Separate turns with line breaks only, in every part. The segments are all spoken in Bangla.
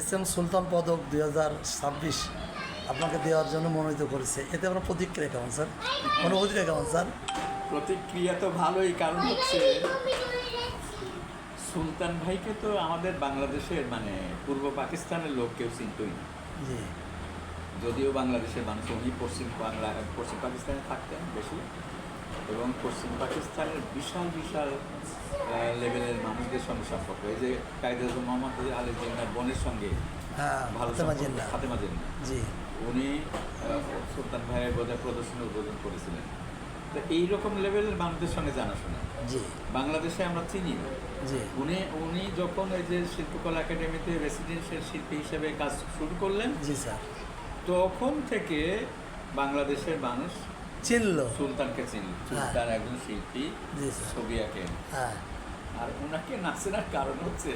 SM সুলতান পদক 2026 আপনাকে দেওয়ার জন্য মনোনীত করেছে, এতে আপনার প্রতিক্রিয়া কেমন স্যার, অনুভূতিটা কেমন স্যার?
প্রতিক্রিয়া তো ভালোই, কারণ হচ্ছে সুলতান ভাইকে তো আমাদের বাংলাদেশের মানে পূর্ব পাকিস্তানের লোক কেউ চিনতই না।
জি
যদিও বাংলাদেশের মানুষ, উনি পশ্চিম পাকিস্তানে থাকতেন বেশি, এবং পশ্চিম পাকিস্তানের বিশাল বিশাল লেভেলের মানুষদের সঙ্গে সম্পর্ক। এই যে কায়েদ আজম মোহাম্মদ আলী জিন্নার বোনের সঙ্গে
হ্যাঁ,
ভালো ফাতেমা জিন্না,
জি
উনি সুলতান ভাইয়ের বোধহয় প্রদর্শনী উদ্বোধন করেছিলেন। তো এইরকম লেভেলের মানুষদের সঙ্গে জানাশোনা
জি
বাংলাদেশে আমরা চিনি না।
জি
উনি যখন এই যে শিল্পকলা একাডেমিতে রেসিডেন্সিয়াল শিল্পী হিসেবে কাজ শুরু করলেন,
জি স্যার,
তখন থেকে বাংলাদেশের মানুষ
চিনল
সুলতানকে চিনল। সুলতান একজন শিল্পী,
জি স্যার,
ছবি আঁকেন,
হ্যাঁ
আর ওনাকে না চেনার কারণ হচ্ছে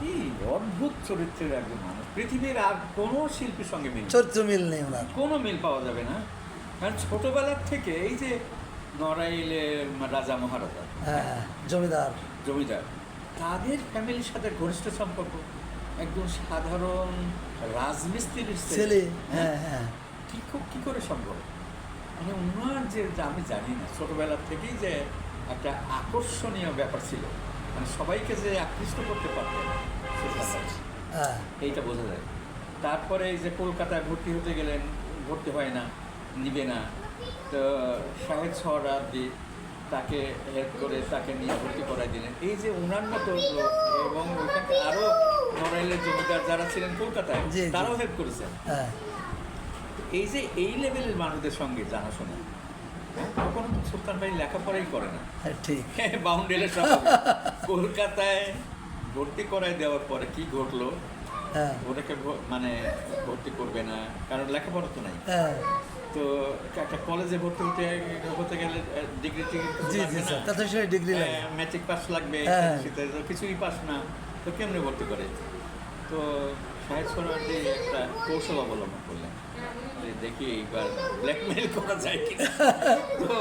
এই অদ্ভুত চরিত্রের একজন মানুষ। পৃথিবীর আর কোনো শিল্পীর সঙ্গে মিল
চরিত্র মিল নেই ওনার,
কোনো মিল পাওয়া যাবে না। কারণ ছোটবেলার থেকে এই যে নড়াইলের রাজা মহারাজা,
হ্যাঁ জমিদার,
তাদের ফ্যামিলির সাথে ঘনিষ্ঠ সম্পর্ক, একজন সাধারণ রাজমিস্ত্রির
ছেলে, হ্যাঁ হ্যাঁ
কি করে সম্ভব? মানে ওনার যে আমি জানি না, ছোটবেলার থেকেই যে একটা আকর্ষণীয় ব্যাপার ছিল, মানে সবাইকে যে আকৃষ্ট করতে পারতেন,
হ্যাঁ
এইটা বোঝা যায়। তারপরে এই যে কলকাতায় ভর্তি হতে গেলেন, ভর্তি হয় না, নিবে না, তো শাহেদ সোহরাওয়ার্দী তাকে হেল্প করে তাকে নিয়ে ভর্তি করাই দিলেন। এই যে ওনার মতো লোক, এবং ওইখানে আরও নড়াইলের জমিদার যারা ছিলেন কলকাতায়,
জি, জি।
তারাও হেল্প করেছেন।
হ্যাঁ
এই যে এই লেভেলের মানুষদের সঙ্গে জানাশোনা, তখন সুলতান ভাই লেখাপড়াই করে না,
হ্যাঁ, ঠিক
বাউন্ডারির সব কলকাতায় ভর্তি করাই দেওয়ার পরে কি ঘটলো,
হ্যাঁ
ওটাকে মানে ভর্তি করবে না, কারণ লেখাপড়া তো নাই।
হ্যাঁ
তো একটা কলেজে ভর্তি হতে গেলে ডিগ্রি
জি জি স্যার, তাতে সেই ডিগ্রি লাগে,
ম্যাট্রিক পাস লাগবে,
হ্যাঁ।
সেটা তো কিছুই পাস না, তো কেমনে ভর্তি করে? তো শাহেদ সোহরাওয়ার্দী একটা কৌশল অবলম্বন করলেন যে দেখি এইবার ব্ল্যাকমেইল করা যায় কিনা। তো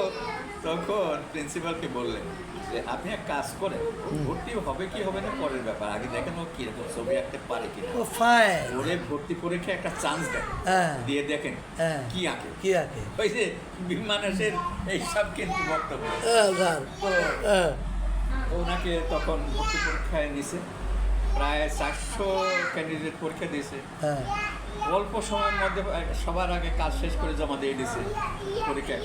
তখন প্রিন্সিপালকে বললেন যে আপনি এক কাজ করেন, ভর্তি হবে কি হবে না পরের ব্যাপার, আগে দেখেন ও কিরকম ছবি আঁকতে পারে কিনা।
ও ফাইন,
ওরে ভর্তি পরীক্ষা একটা চান্স দেন,
হ্যাঁ
দিয়ে দেখেন
হ্যাঁ
কি আঁকে।
কি আঁকে,
ওই যে বিমানের এইসব কিন্তু বক্তব্য।
হ্যাঁ স্যার, হ্যাঁ
ওনাকে তখন ভর্তি পরীক্ষায় নিছে, প্রায় 400 ক্যান্ডিডেট পরীক্ষা দিয়েছে,
হ্যাঁ
অল্প সময়ের মধ্যে সবার আগে কাজ শেষ করে জমা দিয়ে দিয়েছে, পরীক্ষায়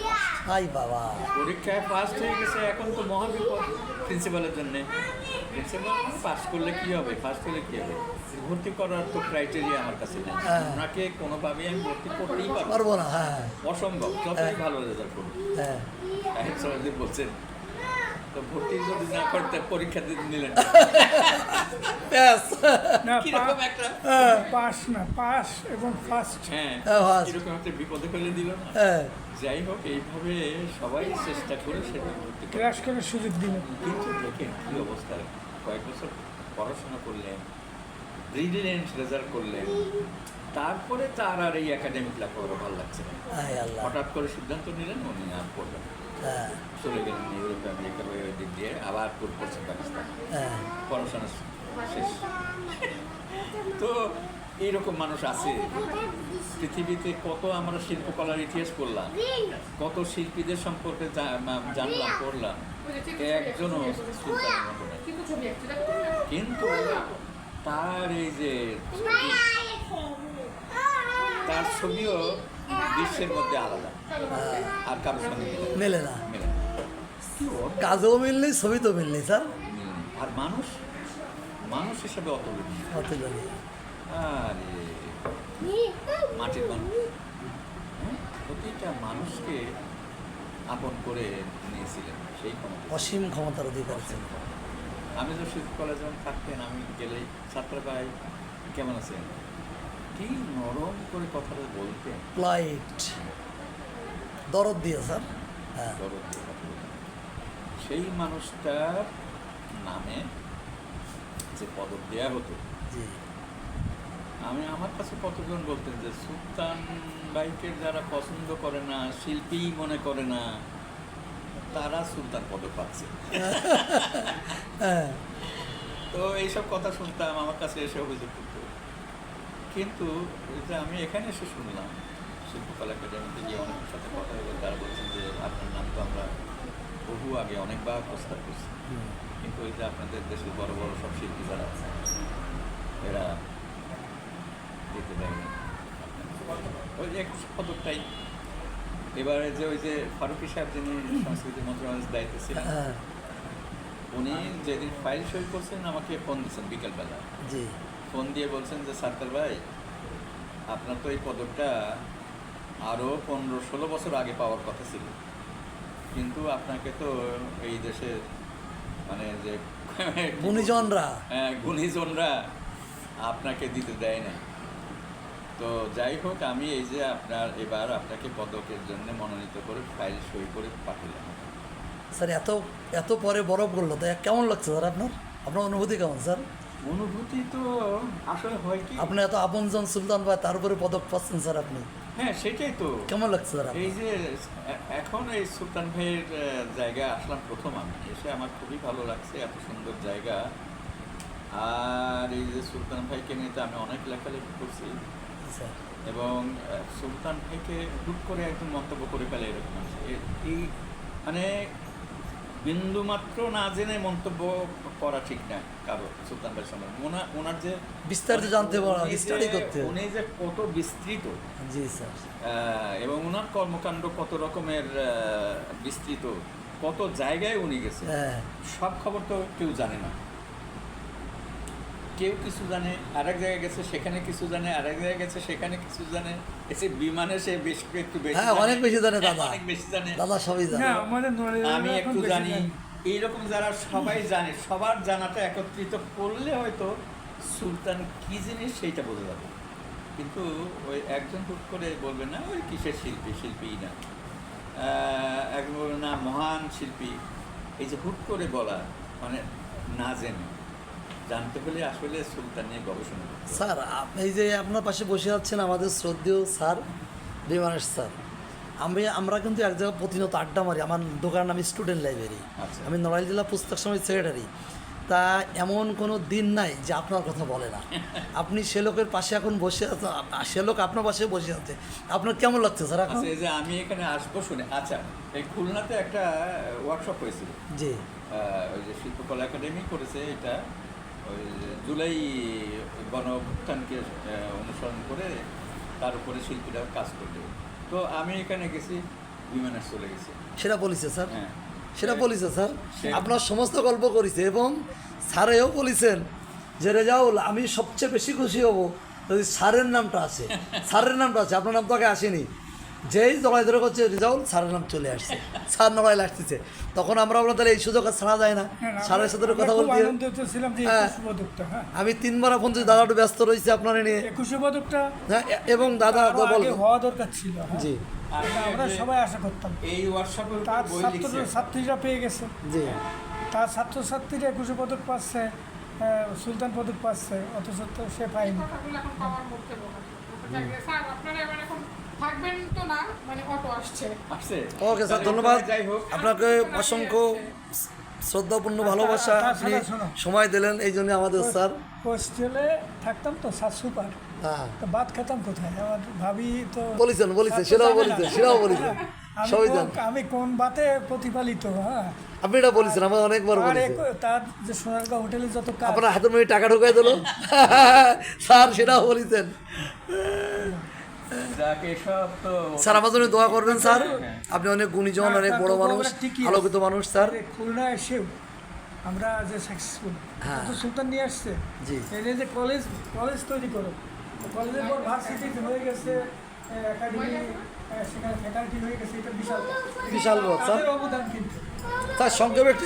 হাই বাবা,
পরীক্ষায় ফার্স্ট হয়ে গেছে। এখন তো মহাবিপদ প্রিন্সিপালের জন্যে। প্রিন্সিপাল পাস করলে কী হবে, ফার্স্ট হলে কী হবে, ভর্তি করার তো ক্রাইটেরিয়া আমার কাছে নেই,
হ্যাঁ।
ওনাকে কোনোভাবেই আমি ভর্তি করতেই পারবো
পারবো না, হ্যাঁ
অসম্ভব, যতই ভালো রেজাল্ট করবো।
হ্যাঁ
সাহেব সরাজি বলছেন তো ভর্তি যদি না করতে পরীক্ষা দিতে নিলেন
ব্যাস,
না
কিরকম একটা,
পাস না, পাস এবং ফার্স্ট।
হ্যাঁ
হ্যাঁ, বাস।
কিরকম একটা বিপদে ফেলে দিল না।
হ্যাঁ
যাই হোক, এইভাবে সবাই চেষ্টা করে সেটা ভর্তি করে।
ক্রাশ করার সুযোগ দিল।
কিন্তু দেখেন কী অবস্থা, কয়েক বছর পড়াশোনা করলেন, ব্রিলিয়েন্ট রেজাল্ট করলেন, তারপরে তার আর এই একাডেমিক লেখাপড়া ভালো লাগছে না।
হাই আল্লাহ,
হঠাৎ করে সিদ্ধান্ত নিলেন উনি আর পড়বেন না।
হ্যাঁ
চলে গেলেন ইউরোপ, আমেরিকা, ওই দিক দিয়ে আবার পশ্চিম পাকিস্তান,
হ্যাঁ
পড়াশোনা শেষ। তো এইরকম মানুষ আছে পৃথিবীতে। কত আমরা শিল্পকলার ইতিহাস পড়লাম, কত শিল্পীদের সম্পর্কে জানলাম, পড়লাম, একজনও সুলতানের মতো নেই। কিন্তু তার এই যে তার ছবিও বিশ্বের মধ্যে আলাদা, আর কারোর সঙ্গে
মেলে না,
মেলে না। কি অদ্ভুত
কাজও মিললেই ছবি তো মিললেই স্যার,
মিল। আর মানুষ হিসেবে অতুলনীয়।
অতুলনীয়,
আরে মাটির মানুষ, প্রতিটা মানুষকে আপন করে নিয়েছিলেন, সেই ক্ষমতা।
অসীম ক্ষমতার অধিকার ছিল।
আমি তো শিল্পকলা যখন থাকতেন, আমি গেলেই ছাত্র ভাই কেমন আছেন, কি নরম করে কথাটা বলতেন,
প্লাইট দরদ দিয়ে স্যার, হ্যাঁ
দরদ দিয়ে কথা বলতেন। সেই মানুষটার নামে যে পদক দেওয়া হতো,
জি
আমার কাছে কতজন বলতেন যে সুলতান ভাইকে যারা পছন্দ করে না, শিল্পী মনে করে না, তারা সুলতান পদক পাচ্ছে।
হ্যাঁ
তো এইসব কথা শুনতাম, আমার কাছে এসে অভিযোগ করতো। কিন্তু ওই যে আমি এখানে এসে শুনলাম শিল্পকলা একাডেমিতে গিয়ে অনেকের সাথে কথা হলো, তারা বলছেন যে আপনার নাম তো আমরা বহু আগে অনেকবার প্রস্তাব করছি, কিন্তু ওই যে আপনাদের দেশের বড় বড় সব শিল্পী যারা আছে এরা দিতে দেয়নি। ওই যে একটু পদকটাই এবারে যে ওই যে ফারুকি সাহেব যিনি সংস্কৃতি মন্ত্রণালয়ের দায়িত্বে ছিলেন,
হ্যাঁ
উনি যেদিন ফাইল সই করছেন আমাকে ফোন দিচ্ছেন বিকেলবেলা,
জি
ফোন দিয়ে বলছেন যে সার্কেল ভাই আপনার তো এই পদকটা আরও 15-16 বছর আগে পাওয়ার কথা ছিল, কিন্তু আপনাকে তো এই দেশের মানে যে
গুণীজনরা
গুণীজনরা আপনাকে দিতে দেয় না। তো যাই হোক, আমি এই যে এবার আপনাকে পদকের জন্য মনোনীত করে ফাইল সই করে পাঠালাম।
স্যার এত এত পরে বরফ করলো তো কেমন লাগছে স্যার আপনার আপনার অনুভূতি কেমন স্যার?
অনুভূতি তো আসলে হয় কি,
আপনি এত আপনজন সুলতান ভাই তার উপরে পদক পাচ্ছেন স্যার, আপনি
হ্যাঁ সেটাই তো।
কেমন লাগছে স্যার আপনার?
এই যে এখন এই সুলতান ভাইয়ের জায়গায় আসলাম প্রথম, আমি এসে আমার খুবই ভালো লাগছে, এত সুন্দর জায়গা। আর এই যে সুলতান ভাইকে নিয়ে তো আমি অনেক লেখালেখি করছি,
স্যার
এবং সুলতান ভাইকে হুট করে একদম মন্তব্য করে ফেলে এরকম আছে। এই মানে বিন্দুমাত্র না জেনে মন্তব্য করা ঠিক না কারো সুলতান ভাই সম্বন্ধে। ওনার যে
বিস্তারিত জানতে পারা, স্টাডি করতে।
উনি যে কত বিস্তৃত,
জি স্যার
এবং ওনার কর্মকাণ্ড কত রকমের বিস্তৃত, কত জায়গায় উনি গেছে,
হ্যাঁ
সব খবর তো কেউ জানে না। কেউ কিছু জানে, আরেক জায়গায় গেছে সেখানে কিছু জানে, আরেক জায়গায় গেছে সেখানে কিছু জানে, এসে বিমানে সে বেশ একটু বেশি
হ্যাঁ অনেক বেশি জানে দাদা,
অনেক বেশি জানে,
দাদা সবই জানে।
না আমাদের
আমি একটু জানি। এইরকম যারা সবাই জানে, সবার জানাটা একত্রিত করলে হয়তো সুলতান কি জিনিস সেইটা বোঝা যাবে। কিন্তু ওই একজন হুট করে বলবে না ওই কিসের শিল্পী, শিল্পীই না, একজন বলবে না মহান শিল্পী, এই যে হুট করে বলা মানে না জেনে। জানতে হলে আসলে সুলতান নিয়ে গবেষণা করতে হবে।
স্যার এই যে আপনার পাশে বসে আছেন আমাদের শ্রদ্ধেয় স্যার বিমানেশ স্যার, আমরা কিন্তু এক জায়গায় প্রতিনিয়ত আড্ডা মারি। আমার দোকান নাম স্টুডেন্ট লাইব্রেরি,
আচ্ছা।
আমি নড়াইল জেলা পুস্তক সমিতির সেক্রেটারি। তা এমন কোনো দিন নাই যে আপনার কথা বলে না। আপনি সে লোকের পাশে এখন বসে আছেন, সে লোক আপনার পাশে বসে আছে, আপনার কেমন লাগছে স্যার এখন?
আচ্ছা, এই যে আমি এখানে আসবো শুনে, আচ্ছা এই খুলনাতে একটা ওয়ার্কশপ হয়েছিল,
জি
ওই যে শিল্পকলা একাডেমি করেছে এটা, ওই জুলাই গণঅভ্যুত্থানকে অনুসরণ করে তার উপরে শিল্পীরা কাজ করবে। তো আমি এখানে গেছি, বিমানে চলে গেছি।
সেটা বলেছে স্যার,
হ্যাঁ
সেটা বলেছে স্যার,
সে-
আপনার সমস্ত গল্প করেছে এবং স্যারেও বলেছেন যে রেজাউল আমি সবচেয়ে বেশি খুশি হব যদি স্যারের নামটা আছে, স্যারের নামটা আছে, আপনার নাম তো আগে আসেনি। যেই নড়াই ধরে করছে রেজাউল, স্যারের নাম চলে আসছে, স্যার নড়াইল আসতেছে, তখন আমরা বললাম তাহলে এই সুযোগ আর ছাড়া যায় না, স্যারের সাথে কথা বলতে।
আনন্দিত ছিলাম যে
হ্যাঁ।
21 পদকটা, হ্যাঁ
আমি 3বার ফোন করছি, দাদা একটু ব্যস্ত রয়েছে আপনার নিয়ে।
21 পদকটা
হ্যাঁ এবং দাদা
আরো
তো
আগে
বলতো
হওয়া দরকার ছিল, হ্যাঁ।
জি
এটা আমরা সবাই আশা করতাম।
এই ওয়ার্কশপের
তার
বই লিখছে।
ছাত্রীরা পেয়ে গেছে,
জি
তার ছাত্রছাত্রীরা 21 পদক পাচ্ছে, সুলতান পদক পাচ্ছে, অথচ তো সে পায়নি।
কথাগুলো এখন পাওয়ার মুখে বলা যায়। স্যার আপনারা এবার এখন থাকবেন তো না, মানে অটো আসছে।
আসছে।
ওকে স্যার,
তাহলে
ধন্যবাদ
যাই হোক,
আপনাকে, অসংখ্য শ্রদ্ধাপূর্ণ ভালোবাসা, আপনি সময় দিলেন এই জন্য আমাদের স্যার।
হোস্টেলে থাকতাম তো, স্যার সুপার,
হ্যাঁ
তো ভাত খেতাম কোথায়, আমার ভাবি তো
বলেছেন
স্যার তো
সেটাও
জানে
বলেছেন,
না।
সেটাও বলেছেন,
আমি
সবাই
কোন-
জান।
আমি কোন বাতে প্রতিপালিত, হ্যাঁ।
আপনি এটা বলেছেন, আমার অনেকবার
আর
বলেছেন।
তার যে সোনারগাঁও হোটেলে যত কাজ,
আপনার হাতের মধ্যে টাকা ঢুকাই দিল স্যার, সেটাও বলেছেন।
যাকে সব তো
স্যার আমার জন্য দোয়া করবেন স্যার, আপনি অনেক গুণীজন, অনেক বড় মানুষ,
ঠিকই আছে।
আলোকিত মানুষ স্যার।
খুলনা এসেও আমরা যে সাকসেসফুল,
হ্যাঁ।
তো সুলতান নিয়ে আসছে,
জি।
এই যে কলেজ তৈরি করো, কলেজের পর ভার্সিটি হয়ে গেছে, একাডেমি, সেখানে ফ্যাকাল্টি হয়ে গেছে, এটা বিশাল
বিশাল বড়, স্যার।
তাদের অবদান কিন্তু।
স্যার সংক্ষেপে একটু